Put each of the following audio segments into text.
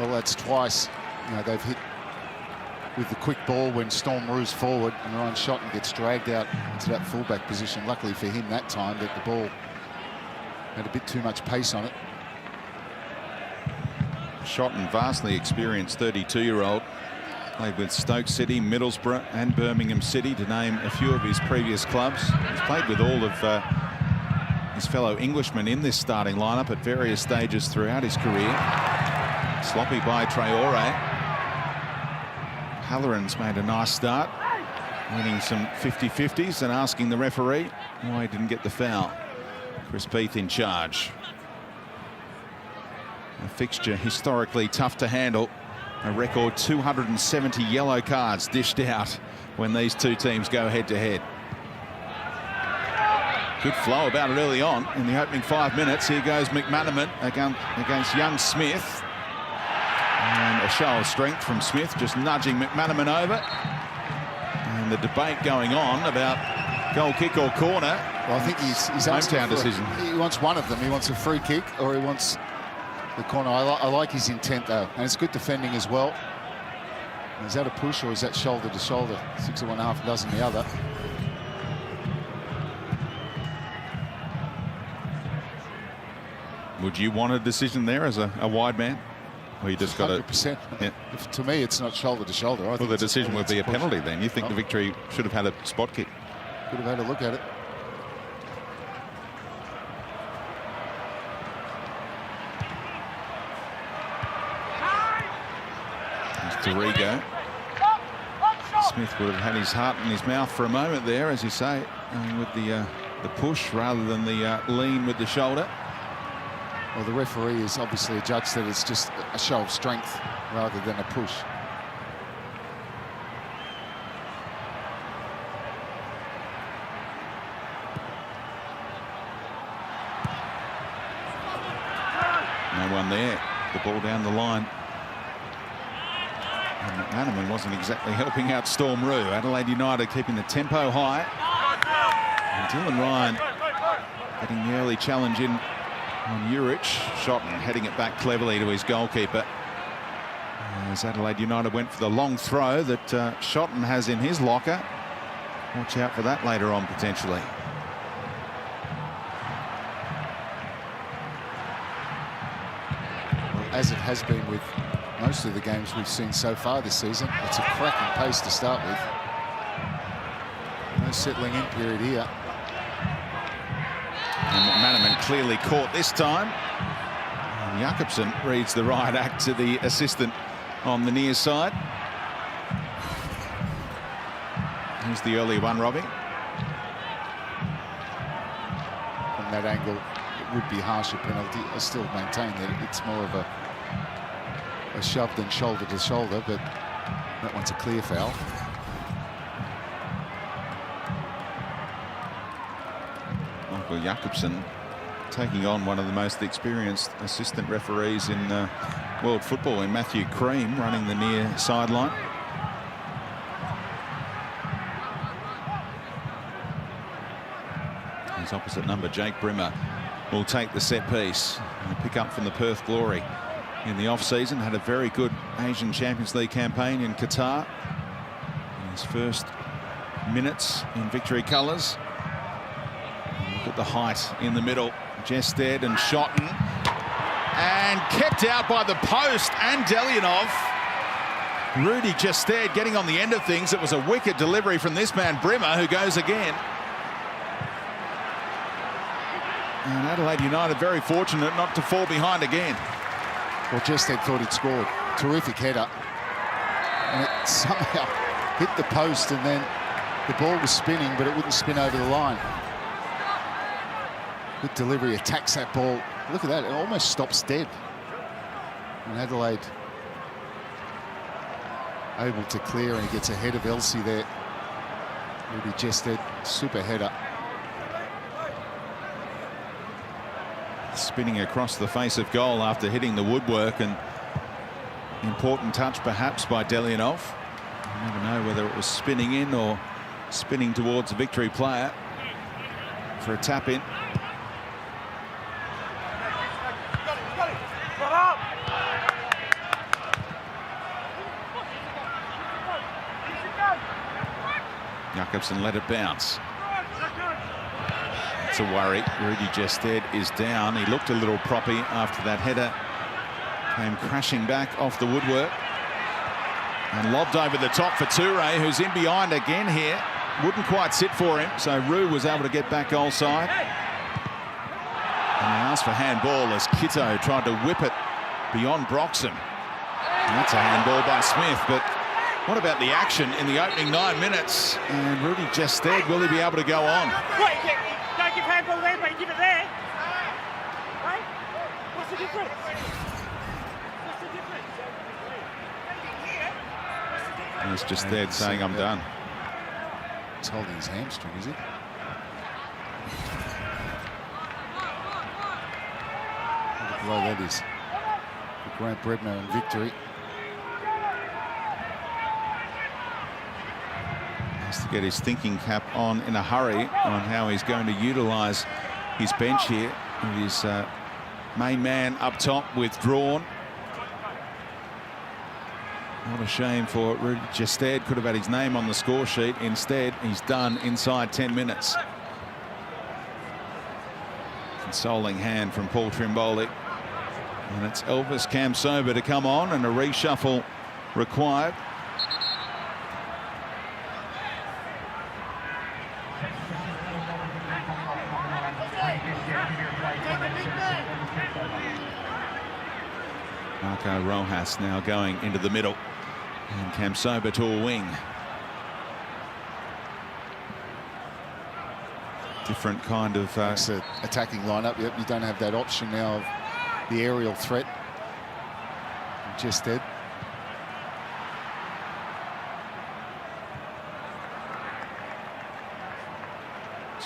Well, that's twice. You know, they've hit with the quick ball when Storm moves forward and Ryan Shotton gets dragged out into that fullback position. Luckily for him that time that the ball had a bit too much pace on it. Shotton, vastly experienced 32-year-old. Played with Stoke City, Middlesbrough and Birmingham City, to name a few of his previous clubs. He's played with all of his fellow Englishmen in this starting lineup at various stages throughout his career. Sloppy by Traore. Halloran's made a nice start, winning some 50-50s and asking the referee why he didn't get the foul. Chris Beath in charge. A fixture historically tough to handle. A record 270 yellow cards dished out when these two teams go head-to-head. Good flow about it early on in the opening 5 minutes. Here goes McManaman against young Smith. And a show of strength from Smith, just nudging McManaman over. And the debate going on about goal kick or corner. Well, I think he's hometown decision. He wants one of them. He wants a free kick or he wants the corner. I like his intent, though. And it's good defending as well. Is that a push or is that shoulder to shoulder? 6 of one, half a dozen the other. Would you want a decision there as a wide man? Or you just got 100%. Yeah. To me, it's not shoulder to shoulder. Well, the decision would be a penalty then. You think the Victory should have had a spot kick? Could have had a look at it. Dorigo. Smith would have had his heart in his mouth for a moment there, as you say, with the push rather than the lean with the shoulder. Well, the referee is obviously judged that it's just a show of strength rather than a push. No one there. The ball down the line. And McManaman wasn't exactly helping out Storm Roo. Adelaide United keeping the tempo high. And Dylan Ryan getting the early challenge in on Urich. Shotton heading it back cleverly to his goalkeeper. As Adelaide United went for the long throw that Shotton has in his locker. Watch out for that later on, potentially. Well, as it has been with most of the games we've seen so far this season, it's a cracking pace to start with. No settling in period here. And McManaman clearly caught this time. And Jakobsen reads the right act to the assistant on the near side. Here's the early one, Robbie. From that angle, it would be harsher penalty. I still maintain that it's more of a shove than shoulder to shoulder, but that one's a clear foul. Michael Jakobsen taking on one of the most experienced assistant referees in world football, in Matthew Cream, running the near sideline. His opposite number, Jake Brimmer, will take the set piece and pick up from the Perth Glory. In the off-season, had a very good Asian Champions League campaign in Qatar. In his first minutes in Victory colours. Look at the height in the middle. Jested and Shotton. And kept out by the post and Delianov. Rudy Jested getting on the end of things. It was a wicked delivery from this man, Brimmer, who goes again. And Adelaide United very fortunate not to fall behind again. Well, Jested thought he'd scored. Terrific header. And it somehow hit the post, and then the ball was spinning, but it wouldn't spin over the line. Good delivery, attacks that ball. Look at that, it almost stops dead. And Adelaide able to clear, and he gets ahead of Elsie there. Rudy Jested, super header. Spinning across the face of goal after hitting the woodwork, and important touch perhaps by Delianov. You never know whether it was spinning in or spinning towards a Victory player for a tap in. Jakobsen let it bounce. It's a worry. Rudy Gested is down. He looked a little proppy after that header. Came crashing back off the woodwork. And lobbed over the top for Toure, who's in behind again here. Wouldn't quite sit for him, so Rue was able to get back goal side. And they asked for handball as Kitto tried to whip it beyond Broxham. And that's a handball by Smith, but what about the action in the opening 9 minutes? And Rudy Gested, will he be able to go on? Don't give handball there, but give it there. Right? What's the difference? And it's Gested saying, I'm done. He's holding his hamstring, is he? What a blow that is. For Grant Brebner and victory. Has to get his thinking cap on in a hurry on how he's going to utilise his bench here. His main man up top withdrawn. What a shame for Rudy Gested. Could have had his name on the score sheet. Instead, he's done inside 10 minutes. Consoling hand from Paul Trimboli. And it's Elvis Kamsoba to come on, and a reshuffle required. Marco Rojas now going into the middle. And Kamsoba to a wing. Different kind of It's an attacking lineup. Yep, you don't have that option now of the aerial threat. Just dead.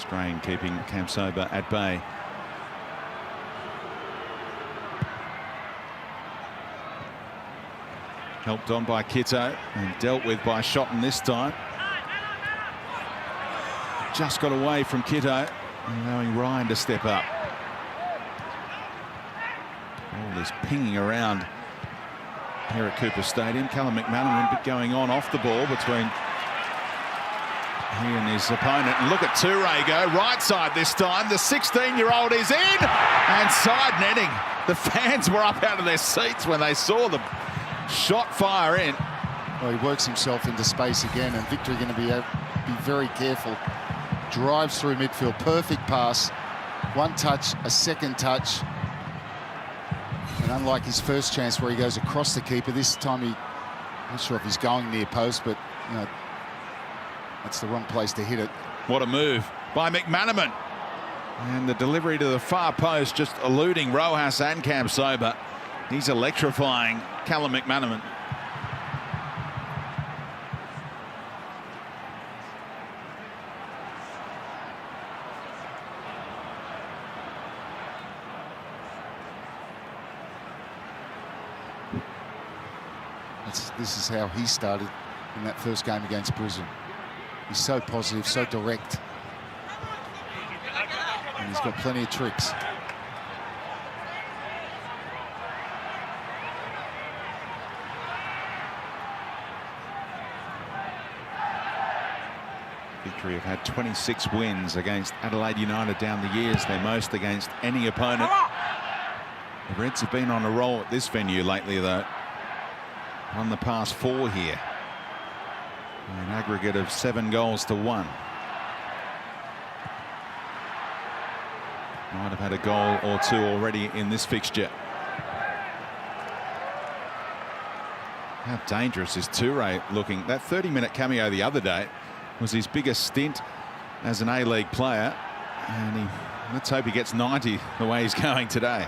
strain keeping Kamsoba at bay. Helped on by Kitto and dealt with by Shotton this time. Just got away from Kitto, allowing Ryan to step up. All this pinging around here at Cooper Stadium. Callum McManaman a bit going on off the ball between he and his opponent. And look at Toure go right side this time. The 16-year-old is in and side netting. The fans were up out of their seats when they saw the shot fire in. Well, he works himself into space again, and Victory going to be very careful. Drives through midfield, perfect pass. One touch, a second touch. And unlike his first chance where he goes across the keeper, this time I'm not sure if he's going near post, but you know, that's the wrong place to hit it. What a move by McManaman. And the delivery to the far post, just eluding Rojas and Kamsoba. He's electrifying Callum McManaman. This is how he started in that first game against Brisbane. He's so positive, so direct. And he's got plenty of tricks. Victory have had 26 wins against Adelaide United down the years, their most against any opponent. The Reds have been on a roll at this venue lately, though. Won the past 4 here. An aggregate of 7-1. Might have had a goal or 2 already in this fixture. How dangerous is Toure looking? That 30-minute cameo the other day was his biggest stint as an A-League player, and let's hope he gets 90 the way he's going today.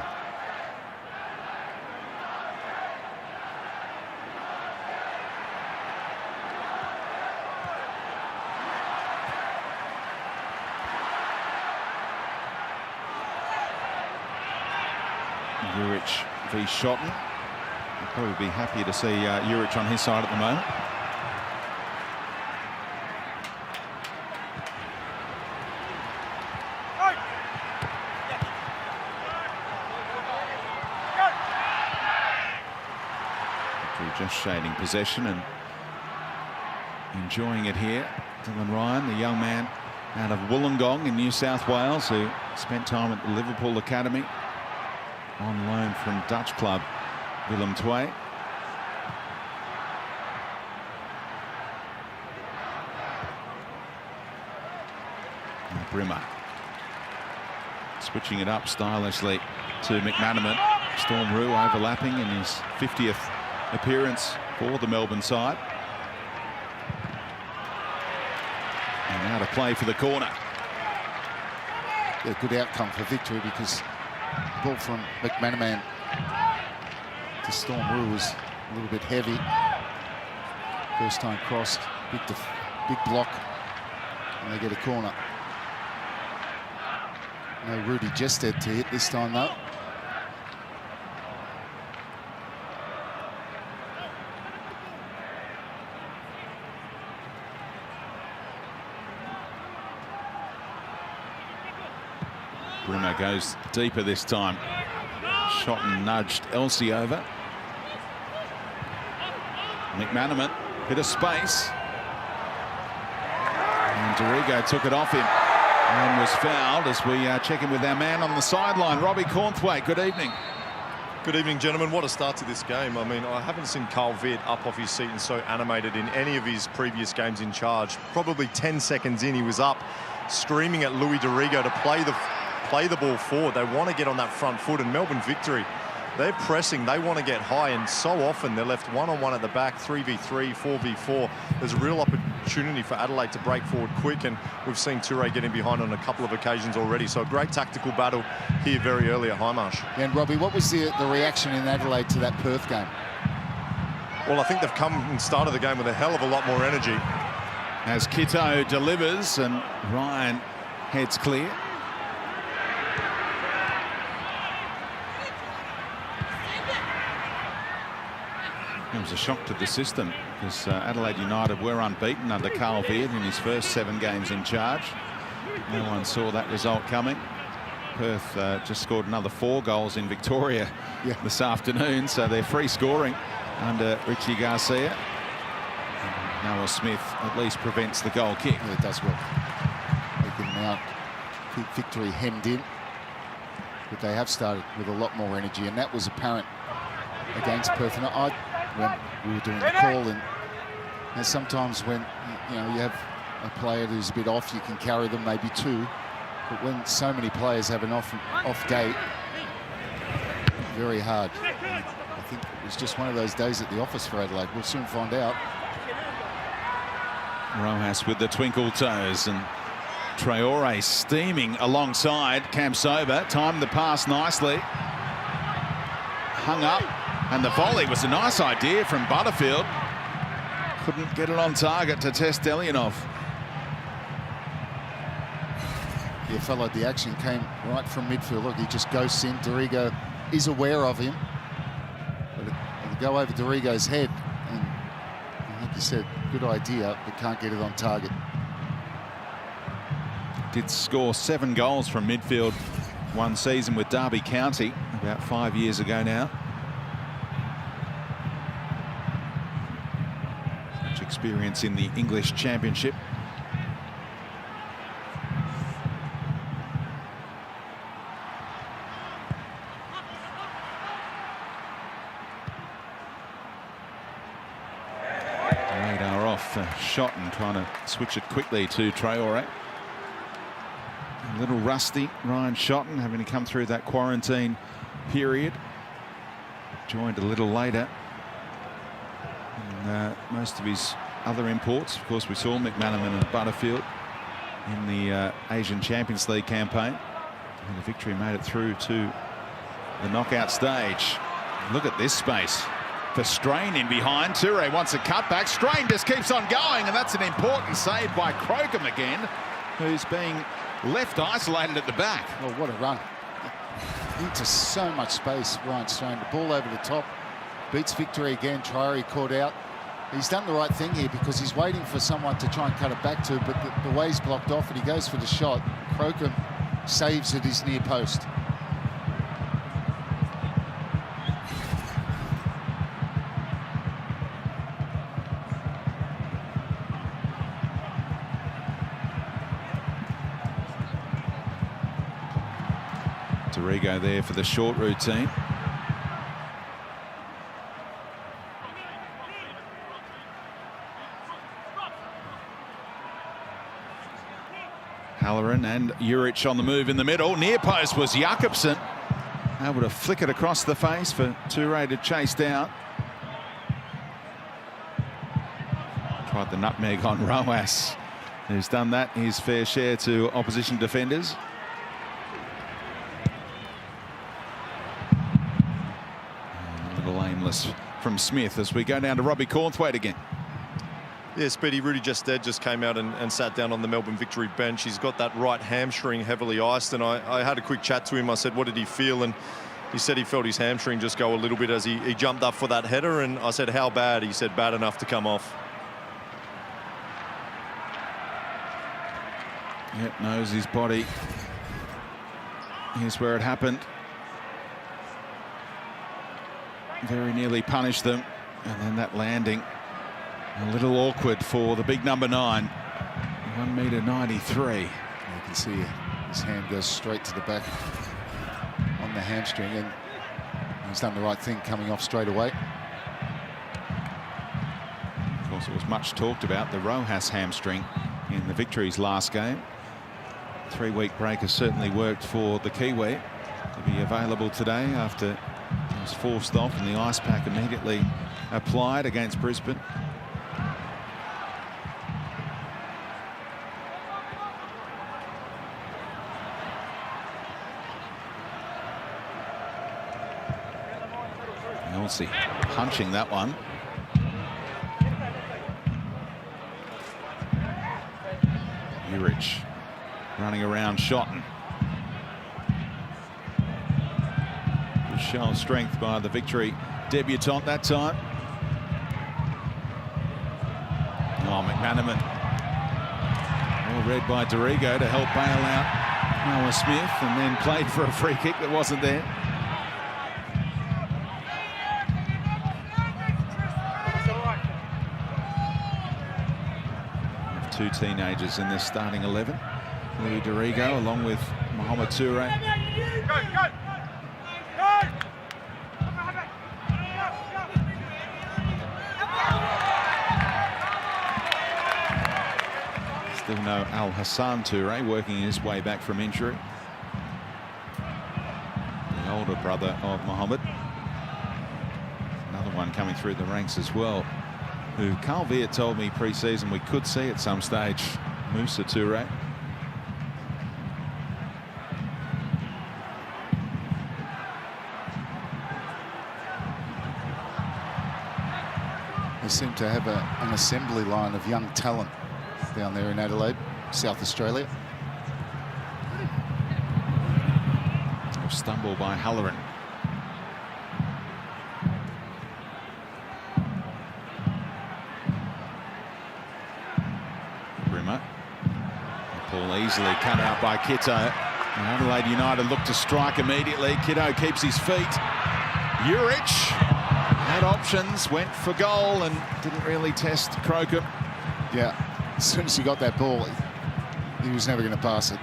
Juric v Shotton. I'd probably be happy to see Juric on his side at the moment. Just shading possession and enjoying it here. Dylan Ryan, the young man out of Wollongong in New South Wales, who spent time at the Liverpool Academy on loan from Dutch club Willem II. And Brimmer switching it up stylishly to McManaman. Storm Roux overlapping in his 50th appearance for the Melbourne side. And now to play for the corner. Yeah, good outcome for victory, because the ball from McManaman to Storm Roux was a little bit heavy. First time crossed, big block, and they get a corner. No Rudy Gested to hit this time though. Brimmer goes deeper this time. Shot and nudged Elsey over. McManaman hit a space. And Dorigo took it off him and was fouled as we check in with our man on the sideline, Robbie Cornthwaite. Good evening. Good evening, gentlemen. What a start to this game. I mean, I haven't seen Carl Viet up off his seat and so animated in any of his previous games in charge. Probably 10 seconds in, he was up screaming at Louis Dorigo to play the ball forward. They want to get on that front foot, and Melbourne Victory, they're pressing, they want to get high, and so often they're left one-on-one at the back, 3v3, 4v4. There's a real opportunity for Adelaide to break forward quick, and we've seen Toure get in behind on a couple of occasions already. So a great tactical battle here very early at Highmarsh. And Robbie, what was the reaction in Adelaide to that Perth game? Well, I think they've come and started the game with a hell of a lot more energy. As Kitto delivers and Ryan heads clear. It was a shock to the system, because Adelaide United were unbeaten under Carl Viet in his first 7 games in charge. No one saw that result coming. Perth just scored another 4 goals in Victoria this afternoon, so they're free scoring under Richie Garcia. Noah Smith at least prevents the goal kick. Yeah, it does well. They can now keep Victory hemmed in, but they have started with a lot more energy, and that was apparent against Perth. And when we were doing the call, and sometimes when you have a player who's a bit off, you can carry them, maybe 2. But when so many players have an off date, very hard. And I think it was just one of those days at the office for Adelaide. We'll soon find out. Rojas with the twinkle toes, and Traore steaming alongside Campsoba. Timed the pass nicely. Hung up, and the volley was a nice idea from Butterfield. Couldn't get it on target to test Delianov. Yeah, followed the action, came right from midfield. Look, he just ghosts in. Dorigo is aware of him. But it'll go over Dorigo's head. And like you said, good idea, but can't get it on target. Did score 7 goals from midfield one season with Derby County about 5 years ago now. Much experience in the English Championship. Radar off, shot, and trying to switch it quickly to Traore. A little rusty, Ryan Shotton, having to come through that quarantine period. Joined a little later. And most of his other imports, of course, we saw McManaman and Butterfield in the Asian Champions League campaign. And the Victory made it through to the knockout stage. Look at this space for Strain in behind. Toure wants a cutback. Strain just keeps on going, and that's an important save by Crocombe again, who's being left isolated at the back. Oh, what a run. Into so much space, Ryan Strain. The ball over the top. Beats Victory again. Traore caught out. He's done the right thing here, because he's waiting for someone to try and cut it back to, but the way's blocked off, and he goes for the shot. Crocombe saves at his near post. Dorigo there for the short routine. Halloran and Juric on the move in the middle. Near post was Jakobsen. Able to flick it across the face for Toure to chase down. Tried the nutmeg on Roas, who's done that his fair share to opposition defenders. And a little aimless from Smith as we go down to Robbie Cornthwaite again. Yeah, Speedy, Rudy just came out and sat down on the Melbourne Victory bench. He's got that right hamstring heavily iced, and I had a quick chat to him. I said, what did he feel? And he said he felt his hamstring just go a little bit as he jumped up for that header. And I said, how bad? He said, bad enough to come off. Yep, knows his body. Here's where it happened. Very nearly punished them. And then that landing, a little awkward for the big number 9. 1.93 m. You can see his hand goes straight to the back on the hamstring, and he's done the right thing coming off straight away. Of course, it was much talked about, the Rojas hamstring in the Victory's last game. 3-week break has certainly worked for the Kiwi to be available today after he was forced off and the ice pack immediately applied against Brisbane. Elsie punching that one. Juric running around Shotton. Good show of strength by the Victory debutant that time. Oh, McManaman. All read by Dorigo to help bail out Noah Smith, and then played for a free kick that wasn't there. Two teenagers in this starting 11. Louis Dorigo along with Mohamed Toure. Still no Al Hassan Toure working his way back from injury. The older brother of Mohamed. Another one coming through the ranks as well, who Carl Viet told me pre-season we could see at some stage, Moussa Toure. They seem to have an assembly line of young talent down there in Adelaide, South Australia. A stumble by Halloran. Ball easily cut out by Kitto. And Adelaide United look to strike immediately. Kitto keeps his feet. Juric had options, went for goal and didn't really test Crocombe. Yeah, as soon as he got that ball, he was never going to pass it.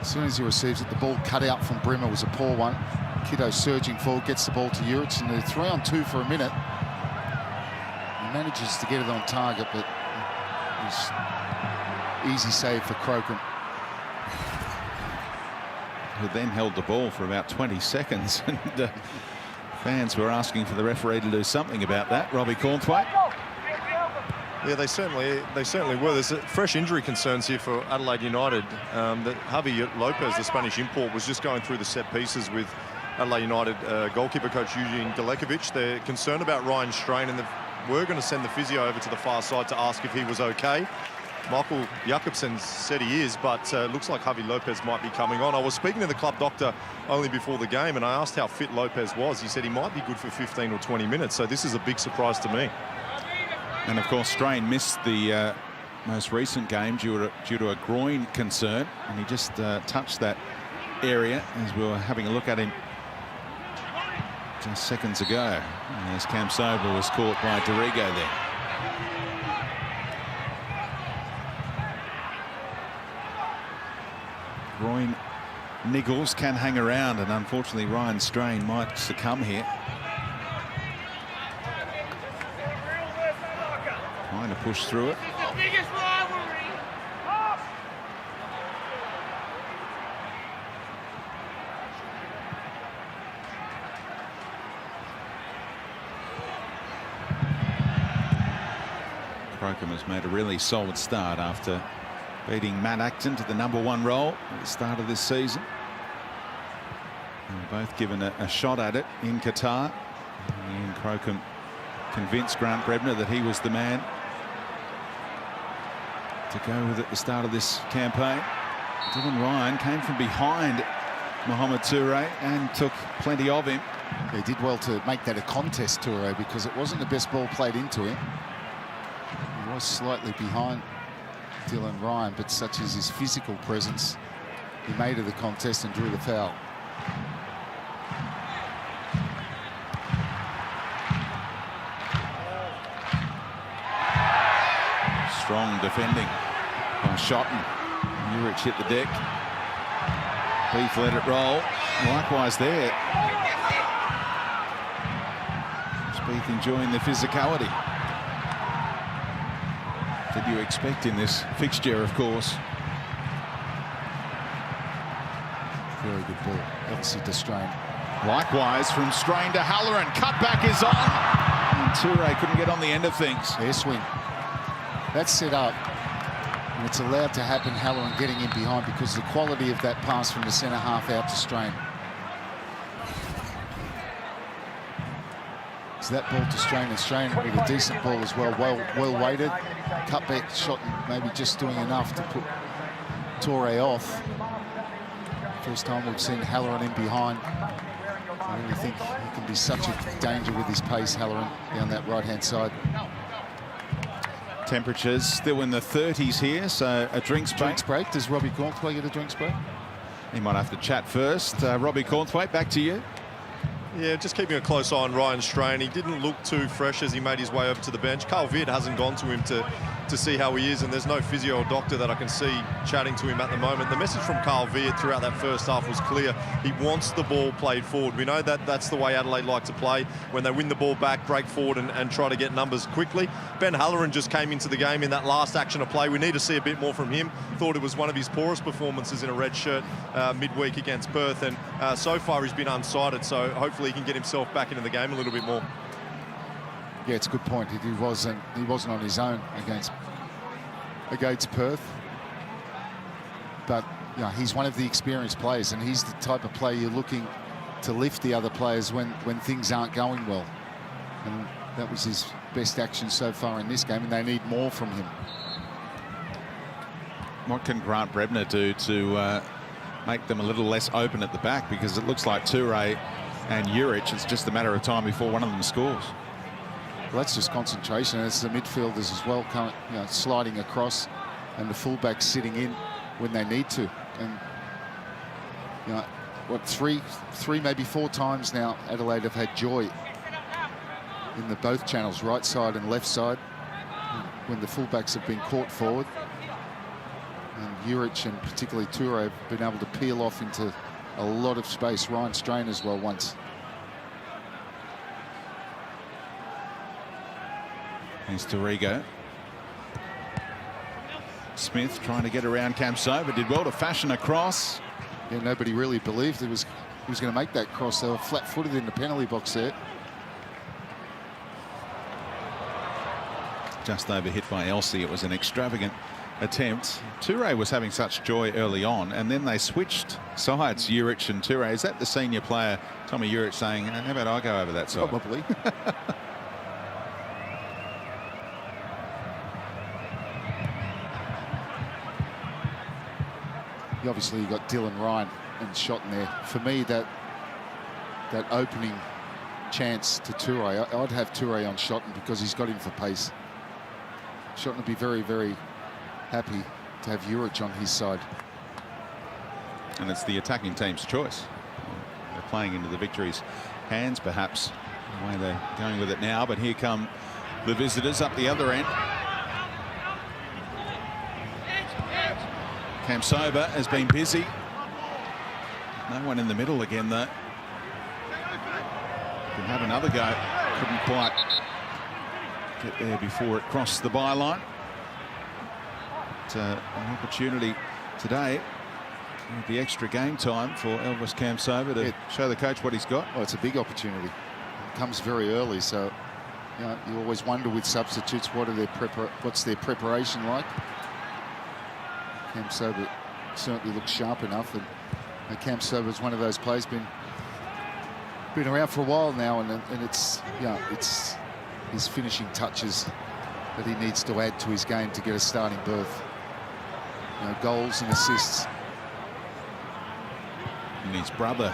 As soon as he receives it, the ball cut out from Brimmer was a poor one. Kitto surging forward, gets the ball to Juric, and they're 3-on-2 for a minute. He manages to get it on target, but it's easy save for Crocombe. Who then held the ball for about 20 seconds. And fans were asking for the referee to do something about that. Robbie Cornthwaite. Yeah, they certainly were. There's fresh injury concerns here for Adelaide United. That Javi Lopez, the Spanish import, was just going through the set pieces with Adelaide United goalkeeper coach Eugene Galekovic. They're concerned about Ryan Strain, and we're going to send the physio over to the far side to ask if he was okay. Michael Jakobsen said he is, but looks like Javi Lopez might be coming on. I was speaking to the club doctor only before the game, and I asked how fit Lopez was. He said he might be good for 15 or 20 minutes, so this is a big surprise to me. And of course, Strain missed the most recent game due to a groin concern, and he just touched that area as we were having a look at him just seconds ago. And as Cam Sobel was caught by Dorigo there. Groin niggles can hang around, and unfortunately Ryan Strain might succumb here. Trying to push through it. The biggest rivalry. Crocombe has made a really solid start after beating Matt Acton to the #1 role at the start of this season. They were both given a shot at it in Qatar. And Crocombe convinced Grant Brebner that he was the man to go with at the start of this campaign. Dylan Ryan came from behind Mohamed Toure and took plenty of him. He did well to make that a contest, Toure, because it wasn't the best ball played into him. He was slightly behind Dylan Ryan, but such is his physical presence, he made it the contest and drew the foul. Strong defending by Shotton. Urich hit the deck. Beef let it roll. Likewise there. Beef enjoying the physicality that you expect in this fixture, of course. Very good ball. Obviously to Strain. Likewise from Strain to Halloran. Cutback is on. And Toure couldn't get on the end of things. Air swing. That's set up. And it's allowed to happen, Halloran getting in behind, because the quality of that pass from the centre half out to Strain. So that ball to Strain, and Strain with a decent ball as well, well weighted. Cutback shot, maybe just doing enough to put Toure off. First time we've seen Halloran in behind. I really think he can be such a danger with his pace, Halloran, down that right-hand side. Temperatures still in the 30s here, so a drinks break. Drinks break. Does Robbie Cornthwaite get a drinks break? He might have to chat first. Robbie Cornthwaite, back to you. Yeah, just keeping a close eye on Ryan Strain. He didn't look too fresh as he made his way over to the bench. Carl Vitt hasn't gone to him to see how he is, and there's no physio or doctor that I can see chatting to him at the moment. The message from Carl Vitt throughout that first half was clear. He wants the ball played forward. We know that that's the way Adelaide like to play. When they win the ball back, break forward and try to get numbers quickly. Ben Halloran just came into the game in that last action of play. We need to see a bit more from him. Thought it was one of his poorest performances in a red shirt midweek against Perth, and so far he's been unsighted, so hopefully he can get himself back into the game a little bit more. Yeah, it's a good point. He wasn't on his own against Perth, but you know, he's one of the experienced players, and he's the type of player you're looking to lift the other players when things aren't going well, and that was his best action so far in this game, and they need more from him. What can Grant Brebner do to make them a little less open at the back, because it looks like Toure and Urich, it's just a matter of time before one of them scores. Well, that's just concentration. It's the midfielders as well, sliding across, and the fullbacks sitting in when they need to. And what, three, maybe 4 times now Adelaide have had joy in the both channels, right side and left side, when the fullbacks have been caught forward. And Urich and particularly Toure have been able to peel off into a lot of space. Ryan Strain as well once. Here's Torrigo. Smith trying to get around Kamsova, did well to fashion a cross. Yeah, nobody really believed he was going to make that cross. They were flat-footed in the penalty box there. Just over hit by Elsie. It was an extravagant attempt. Toure was having such joy early on, and then they switched sides, Urich and Toure. Is that the senior player, Tommy Urich, saying, how about I go over that side? Probably. Obviously, you got Dylan Ryan and Shotton there. For me, that opening chance to Toure, I'd have Toure on Shotton because he's got him for pace. Shotton would be very, very happy to have Urich on his side. And it's the attacking team's choice. They're playing into the victory's hands, perhaps, the way they're going with it now. But here come the visitors up the other end. Kamsova has been busy. No one in the middle again, though. Can have another go. Couldn't quite get there before it crossed the byline. It's an opportunity today with the extra game time for Elvis Kamsova to show the coach what he's got. Well, it's a big opportunity. It comes very early, so you always wonder with substitutes what's their preparation like. Kamsova certainly looks sharp enough, and Kamsova is one of those players been around for a while now, and it's his finishing touches that he needs to add to his game to get a starting berth. Goals and assists. And his brother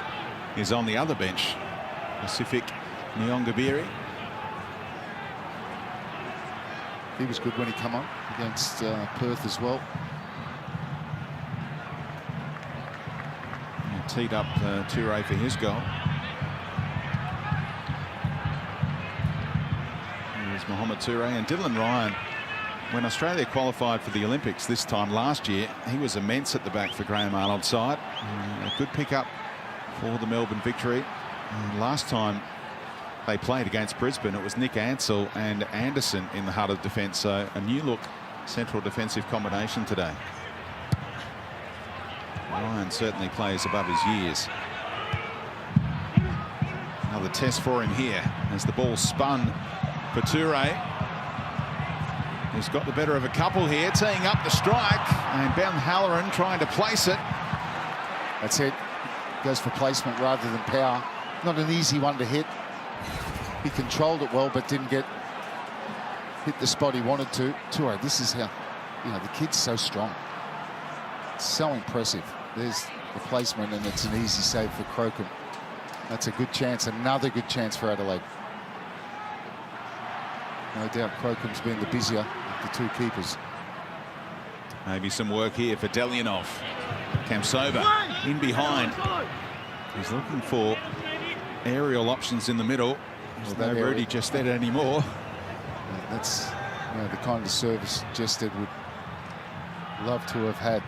is on the other bench, Pacific Nyongabiri. He was good when he came on against Perth as well. And teed up Toure for his goal. Here's Mohamed Toure and Dylan Ryan. When Australia qualified for the Olympics this time last year, he was immense at the back for Graham Arnold's side. A good pickup for the Melbourne victory. And last time they played against Brisbane, it was Nick Ansell and Anderson in the heart of defence. So a new look central defensive combination today. Ryan certainly plays above his years. Another test for him here as the ball spun for Toure. He's got the better of a couple here, teeing up the strike, and Ben Halloran trying to place it. That's it. Goes for placement rather than power. Not an easy one to hit. He controlled it well, but didn't hit the spot he wanted to. Toure, this is how, the kid's so strong. It's so impressive. There's the placement, and it's an easy save for Crocombe. That's a good chance, another good chance for Adelaide. No doubt Crocombe's been the busier of the two keepers. Maybe some work here for Delianov. Kamsova in behind. He's looking for aerial options in the middle. There's no Rudy Jested anymore. That's the kind of service Jested would love to have had.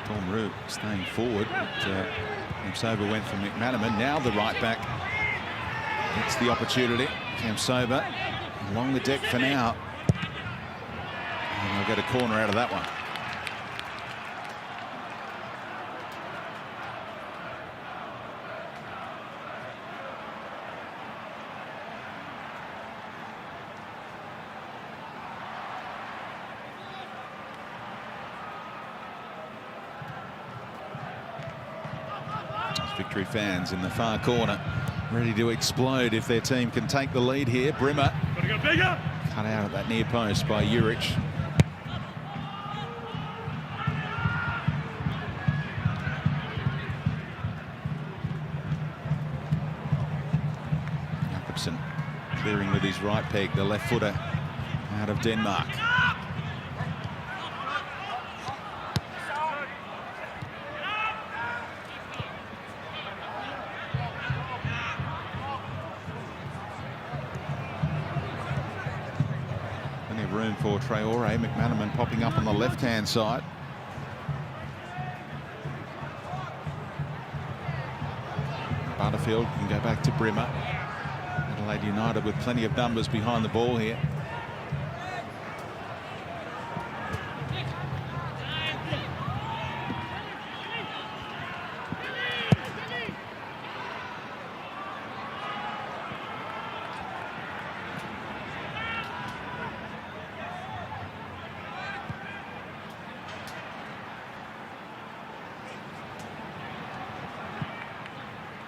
Storm Root staying forward. Kamsova went for McManaman. Now the right back gets the opportunity. Kamsova along the deck for now. And they'll get a corner out of that one. Victory fans in the far corner, ready to explode if their team can take the lead here. Brimmer cut out at that near post by Urich. Jakobsen clearing with his right peg, the left footer out of Denmark. Room for Traore. McManaman popping up on the left-hand side. Butterfield can go back to Brimmer. Adelaide United with plenty of numbers behind the ball here.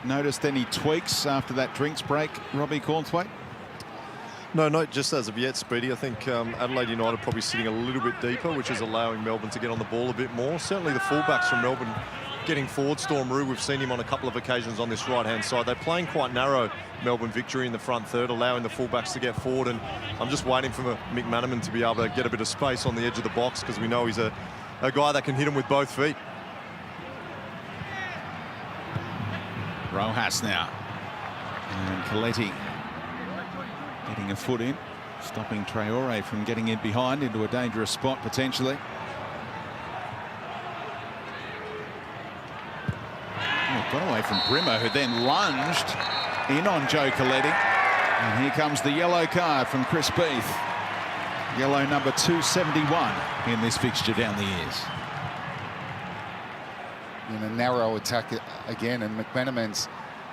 Noticed any tweaks after that drinks break, Robbie Cornthwaite? No, not just as of yet, Speedy. I think Adelaide United probably sitting a little bit deeper, which is allowing Melbourne to get on the ball a bit more. Certainly the fullbacks from Melbourne getting forward. Storm Roux, we've seen him on a couple of occasions on this right-hand side. They're playing quite narrow, Melbourne Victory in the front third, allowing the fullbacks to get forward. And I'm just waiting for McManaman to be able to get a bit of space on the edge of the box, because we know he's a guy that can hit him with both feet. Rojas now. And Coletti getting a foot in, stopping Traore from getting in behind into a dangerous spot potentially. Got away from Brimmer, who then lunged in on Joe Coletti. And here comes the yellow card from Chris Beath. Yellow number 271 in this fixture down the ears. In a narrow attack again, and McManaman's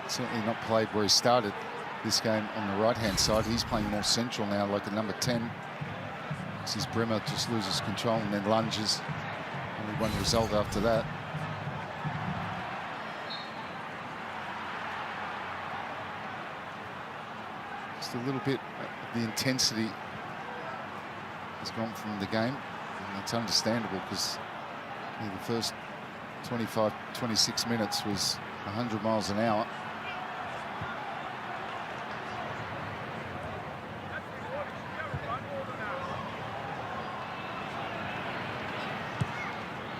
certainly not played where he started this game on the right-hand side. He's playing more central now, like a number 10. This Brimmer just loses control and then lunges. Only one result after that. Just a little bit of the intensity has gone from the game, and it's understandable because the first 25, 26 minutes was 100 miles an hour.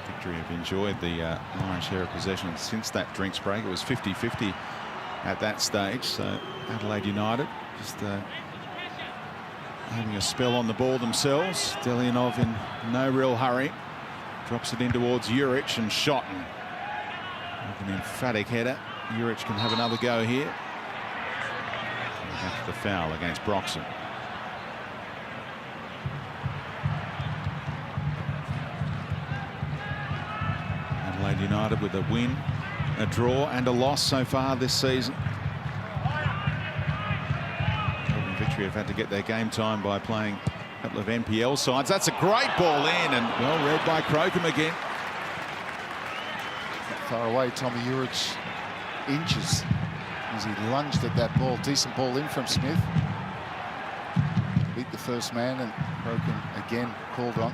Victory have enjoyed the lion's share of possession since that drinks break. It was 50-50 at that stage, so Adelaide United just having a spell on the ball themselves. Delianov in no real hurry. Drops it in towards Juric and Schotten. With an emphatic header. Juric can have another go here. And that's the foul against Broxham. Adelaide United with a win, a draw and a loss so far this season. Victory have had to get their game time by playing a couple of NPL sides. That's a great ball in, and well read by Crocombe again. Far away, Tommy Juric inches as he lunged at that ball. Decent ball in from Smith. Beat the first man, and Crocombe again called on.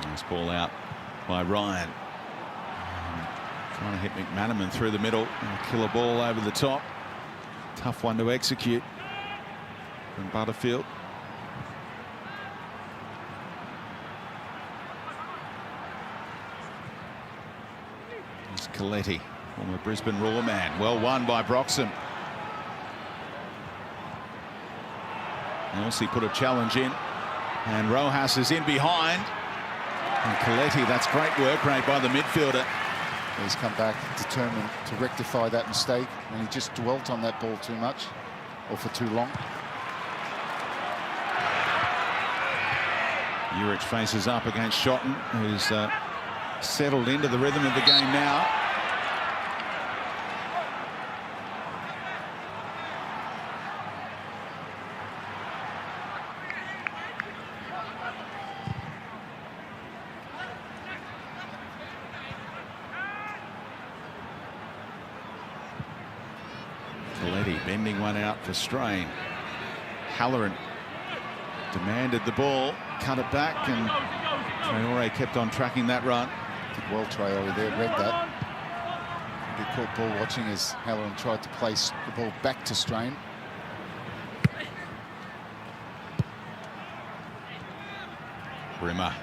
Nice ball out by Ryan. Trying to hit McManaman through the middle. And a killer ball over the top. Tough one to execute from Butterfield. There's Coletti, former Brisbane Roar man. Well won by Broxham. Elsie put a challenge in. And Rojas is in behind. And Coletti, that's great work rate by the midfielder. He's come back determined to rectify that mistake, and he just dwelt on that ball too much, or for too long. Juric faces up against Schotten, who's settled into the rhythm of the game now. Coletti bending one out for Strain. Halloran demanded the ball, cut it back, and Traore kept on tracking that run. Did well, Traore there, read that. He caught ball watching as Halloran tried to place the ball back to Strain. Brimmer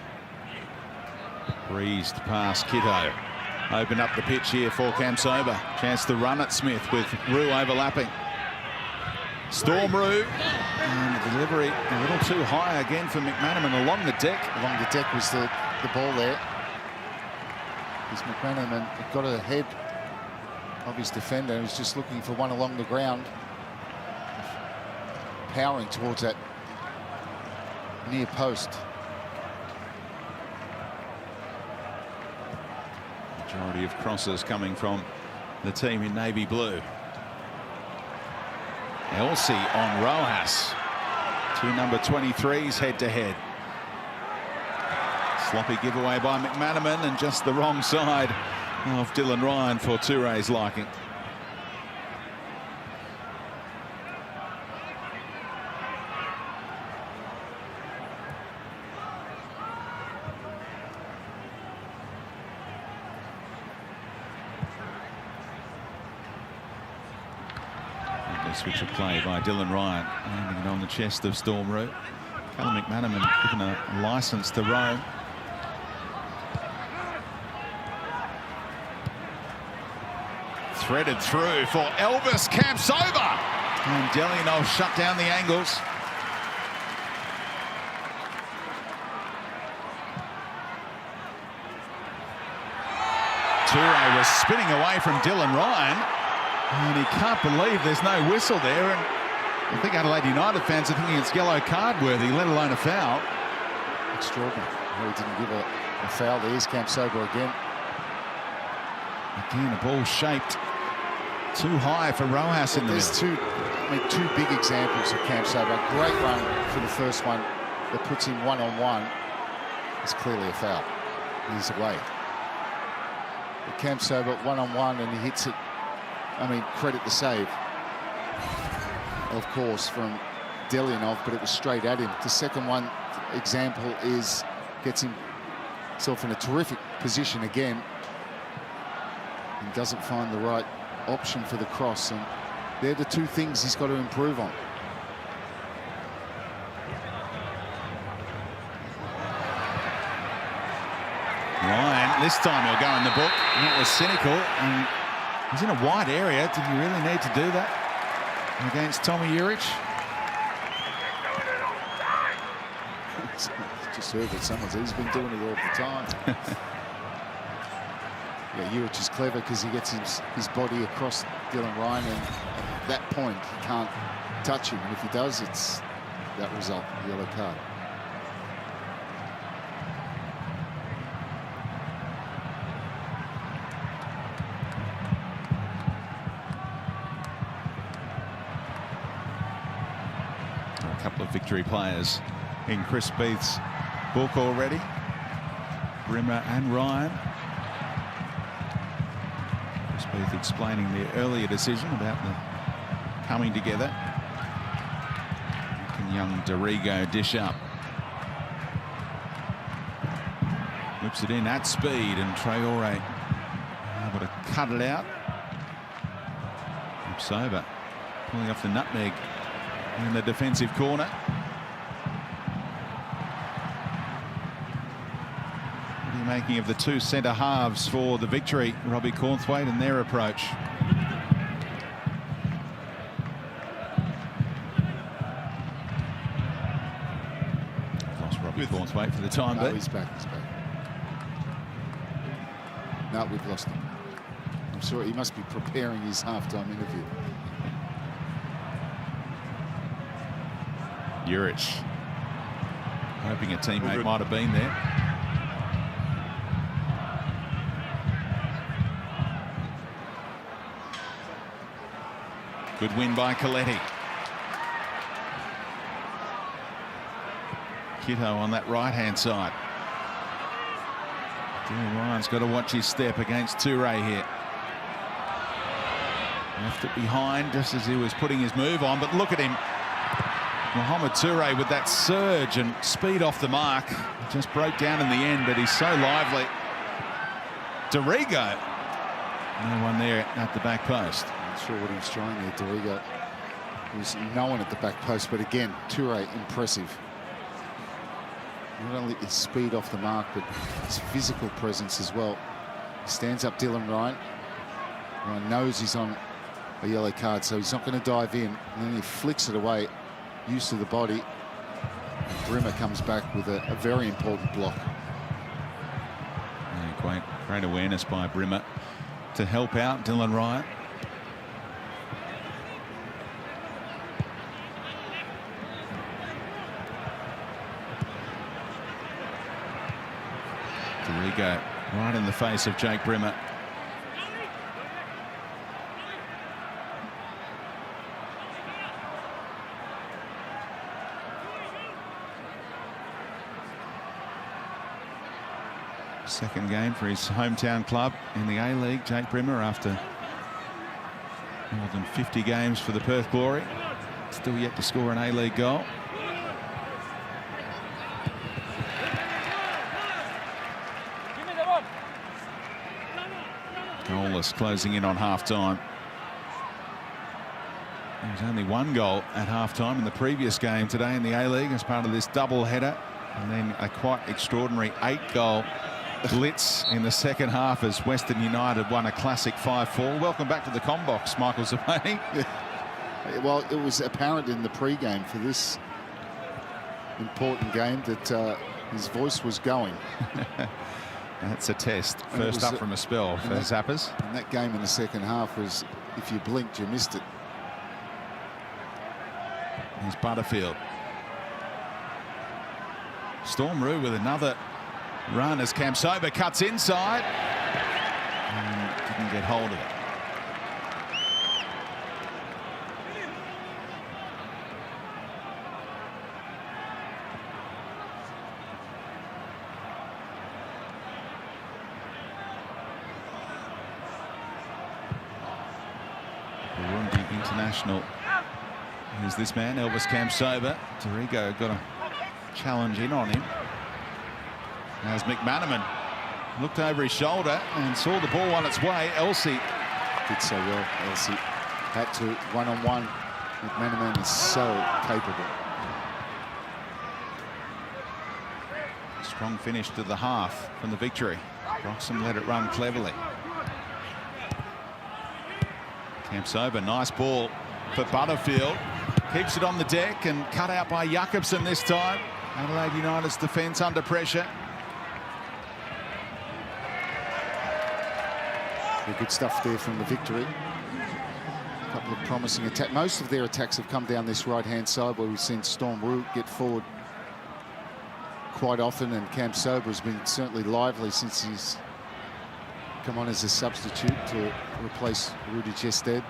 breezed past Kitto. Open up the pitch here for Kamsoba. Chance to run at Smith with Rue overlapping. Storm Rue. And the delivery a little too high again for McManaman along the deck. Along the deck was the ball there. Because McManaman got ahead of his defender. He was just looking for one along the ground. Powering towards that near post. Majority of crosses coming from the team in navy blue. Elsie on Rojas. Two number 23s head to head. Sloppy giveaway by McManaman, and just the wrong side of Dylan Ryan for Touré's liking. Switch of play by Dylan Ryan, landing it on the chest of Storm Rue. Callum McManaman given a licence to roam. Threaded through for Elvis Campsover. And Delianov shut down the angles. Toure was spinning away from Dylan Ryan. And he can't believe there's no whistle there. And I think Adelaide United fans are thinking it's yellow card worthy, let alone a foul. Extraordinary. No, he didn't give a foul. There's Campsover again. Again, a ball shaped too high for Rojas in the middle. There's two big examples of Campsover. A great run for the first one that puts him one-on-one. It's clearly a foul. He's away. But Campsover one-on-one and he hits it. I mean, credit the save, of course, from Delianov, but it was straight at him. The second one example is gets himself in a terrific position again and doesn't find the right option for the cross, and they're the two things he's got to improve on. Ryan, this time he'll go in the book. And that was cynical, and he's in a wide area. Did you really need to do that against Tommy Juric? Just heard that someone said he's been doing it all the time. Yeah, Juric is clever because he gets his body across Dylan Ryan, and at that point he can't touch him. And if he does, it's that result, the yellow card. A couple of victory players in Chris Beath's book already. Brimmer and Ryan. Chris Beath explaining the earlier decision about the coming together. Can young Dorigo dish up? Whips it in at speed, and Traore able to cut it out. It's over, pulling off the nutmeg in the defensive corner. What are you making of the two centre halves for the victory, Robbie Cornthwaite, and their approach? Lost Robbie Cornthwaite for the time being. He's back, No, we've lost him. I'm sure he must be preparing his halftime interview. Juric hoping a teammate might have been there. Good win by Coletti. Kitto on that right-hand side. Dylan Ryan's got to watch his step against Toure here. Left it behind just as he was putting his move on, but look at him. Mohamed Toure with that surge and speed off the mark. Just broke down in the end, but he's so lively. Dorigo. No one there at the back post. Not sure what he was trying there, Dorigo. There was no one at the back post, but again, Toure impressive. Not only his speed off the mark, but his physical presence as well. He stands up Dylan Ryan. Ryan knows he's on a yellow card, so he's not going to dive in. And then he flicks it away, use of the body. And Brimmer comes back with a very important block. Yeah, great awareness by Brimmer to help out Dylan Ryan. Dorigo right in the face of Jake Brimmer. Second game for his hometown club in the A-League, Jake Brimmer, after more than 50 games for the Perth Glory. Still yet to score an A-League goal. Goalless closing in on half-time. There's only one goal at half-time in the previous game today in the A-League as part of this double header, and then a quite extraordinary 8-goal blitz in the second half as Western United won a classic 5-4. Welcome back to the Combox, Michael Zabani. Yeah. Well, it was apparent in the pre-game for this important game that his voice was going. That's a test. First up from a spell for Zappers. And that game in the second half was, if you blinked, you missed it. Here's Butterfield. Storm Roux with another run as Kamsoba cuts inside and didn't get hold of it. Burundi international. Here's this man, Elvis Kamsoba. Dorigo got a challenge in on him. As McManaman looked over his shoulder and saw the ball on its way. Elsie Did so well. Elsie had to one-on-one. McManaman is so capable. Strong finish to the half from the Victory. Roxham let it run cleverly. Kamsoba, nice ball for Butterfield. Keeps it on the deck and cut out by Jakobsen this time. Adelaide United's defence under pressure. Good stuff there from the Victory. A couple of promising attacks. Most of their attacks have come down this right-hand side where we've seen Storm Roux get forward quite often, and Kamsoba has been certainly lively since he's come on as a substitute to replace Rudy Chested.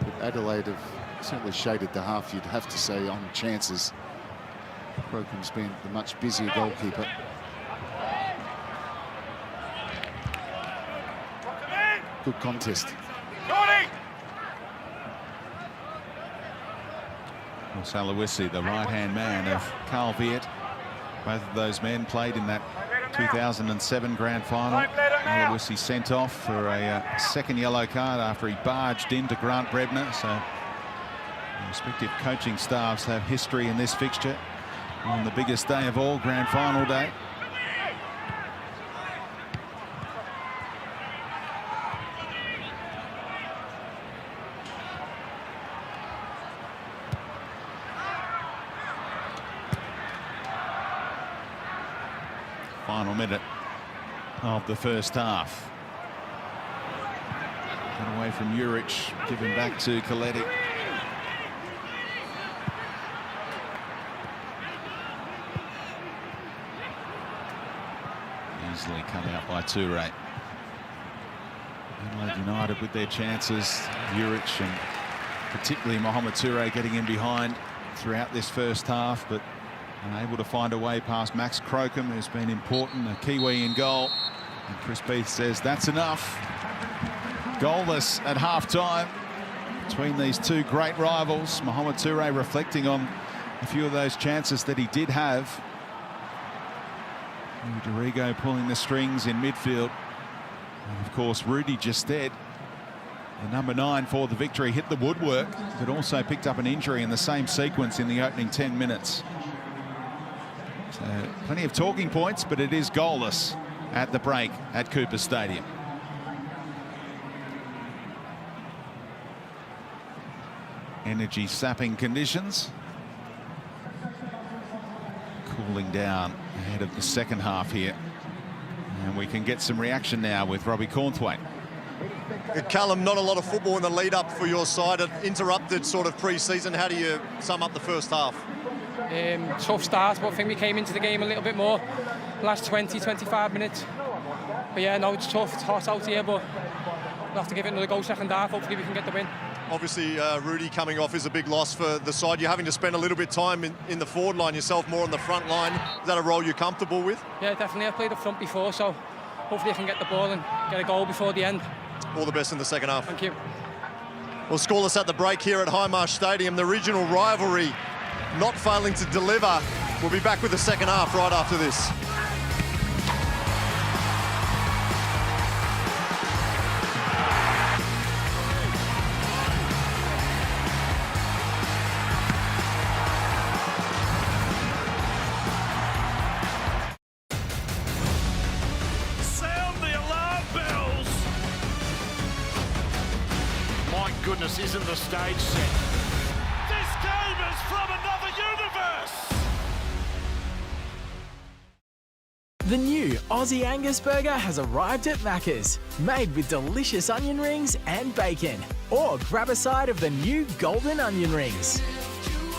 But Adelaide have certainly shaded the half, you'd have to say, on chances. Crocombe's been the much busier goalkeeper. Good contest. Salawisi, the right-hand man of Carl Viet. Both of those men played in that 2007 grand final. Salawisi sent off for a second yellow card after he barged into Grant Brebner. So the respective coaching staffs have history in this fixture on the biggest day of all, grand final day. Final minute of the first half. Got away from Juric, given back to Coletti. Easily cut out by Toure. Adelaide United with their chances. Juric and particularly Mohamed Toure getting in behind throughout this first half, but unable to find a way past Max Crocombe, who's been important, a Kiwi in goal. And Chris Beath says that's enough. Goalless at half-time between these two great rivals. Mohamed Toure reflecting on a few of those chances that he did have. Dorigo pulling the strings in midfield. And of course, Rudy Gestede, the number 9 for the Victory, hit the woodwork, but also picked up an injury in the same sequence in the opening 10 minutes. So plenty of talking points, but it is goalless at the break at Cooper Stadium. Energy sapping conditions. Cooling down ahead of the second half here. And we can get some reaction now with Robbie Cornthwaite. Callum, not a lot of football in the lead-up for your side. An interrupted sort of pre-season. How do you sum up the first half? Tough start, but I think we came into the game a little bit more last 20-25 minutes. But yeah, no, it's tough. It's hot out here, but we'll have to give it another go second half. Hopefully we can get the win. Obviously, Rudy coming off is a big loss for the side. You're having to spend a little bit of time in the forward line yourself, more on the front line. Is that a role you're comfortable with? Yeah, definitely. I've played up front before, so hopefully I can get the ball and get a goal before the end. All the best in the second half. Thank you. Well, scoreless at the break here at Highmarsh Stadium. The regional rivalry not failing to deliver We'll be back with the second half right after this. Goodness, isn't the stage set? This game is from another universe! The new Aussie Angus Burger has arrived at Macca's, made with delicious onion rings and bacon. Or grab a side of the new golden onion rings.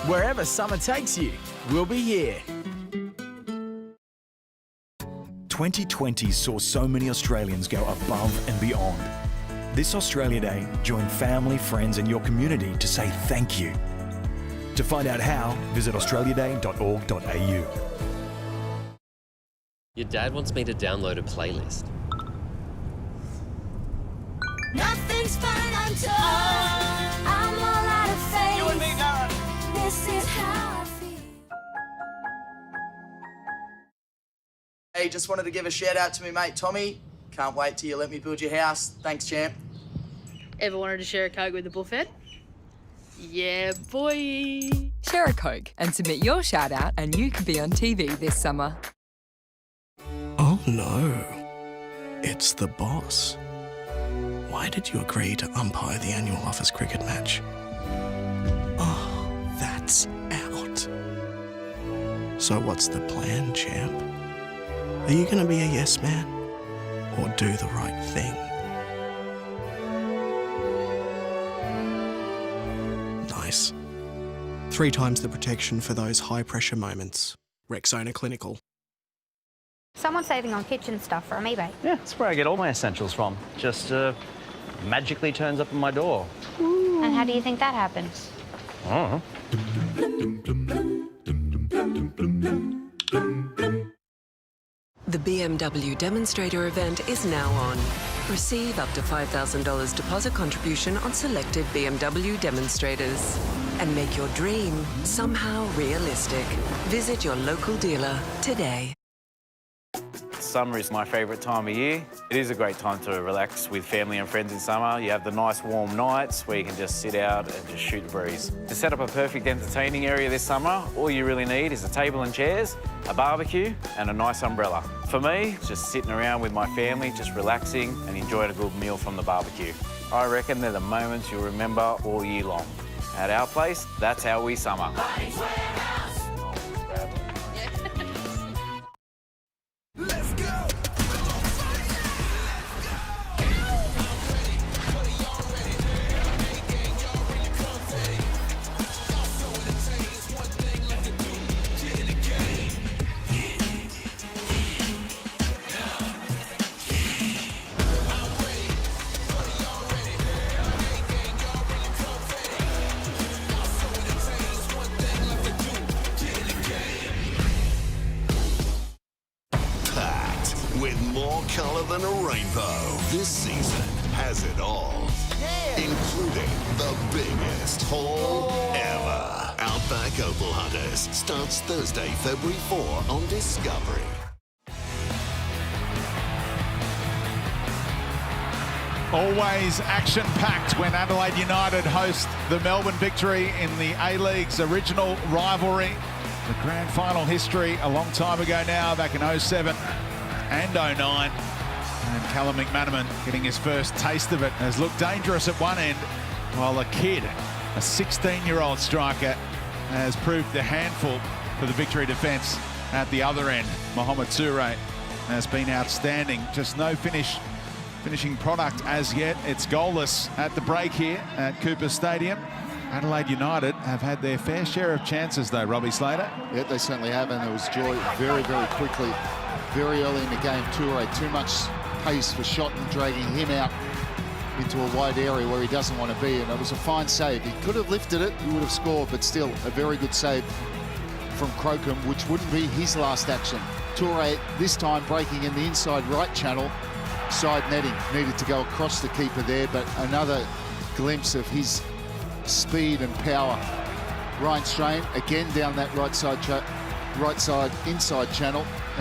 Wherever summer takes you, we'll be here. 2020 saw so many Australians go above and beyond. This Australia Day, join family, friends and your community to say thank you. To find out how, visit australiaday.org.au. Your dad wants me to download a playlist. Nothing's fine until I'm all out of faith. You and me, Darren. This is how I feel. Hey, just wanted to give a shout out to me mate Tommy. Can't wait till you let me build your house. Thanks, champ. Ever wanted to share a Coke with the bullfed? Yeah, boy. Share a Coke and submit your shout out and you could be on TV this summer. Oh no, it's the boss. Why did you agree to umpire the annual office cricket match? Oh, that's out. So what's the plan, champ? Are you gonna be a yes man? Or do the right thing? Nice. 3 times the protection for those high-pressure moments. Rexona Clinical. Someone's saving on kitchen stuff from eBay. Yeah, that's where I get all my essentials from. Just magically turns up on my door. Ooh. And how do you think that happens? I don't know. The BMW demonstrator event is now on. Receive up to $5,000 deposit contribution on selected BMW demonstrators. And make your dream somehow realistic. Visit your local dealer today. Summer is my favourite time of year. It is a great time to relax with family and friends in summer. You have the nice warm nights where you can just sit out and just shoot the breeze. To set up a perfect entertaining area this summer, all you really need is a table and chairs, a barbecue and a nice umbrella. For me, it's just sitting around with my family, just relaxing and enjoying a good meal from the barbecue. I reckon they're the moments you'll remember all year long. At our place, that's how we summer. With more colour than a rainbow, this season has it all. Yeah. Including the biggest haul ever. Outback Opal Hunters starts Thursday, February 4 on Discovery. Always action-packed when Adelaide United host the Melbourne Victory in the A-League's original rivalry. The grand final history a long time ago now, back in 07 and 09. And Callum McManaman getting his first taste of it has looked dangerous at one end, while a kid, a 16-year-old striker, has proved a handful for the Victory defence at the other end. Mohamed Toure has been outstanding. Just no finishing product as yet. It's goalless at the break here at Cooper Stadium. Adelaide United have had their fair share of chances though, Robbie Slater. Yeah, they certainly have, and there was joy very, very quickly, very early in the game. Toure, too much pace for Shotton, dragging him out into a wide area where he doesn't want to be, and it was a fine save. He could have lifted it, he would have scored, but still a very good save from Crocombe, which wouldn't be his last action. Toure this time breaking in the inside right channel, side netting, needed to go across the keeper there, but another glimpse of his speed and power. Ryan Strain again down that right side right side inside channel. And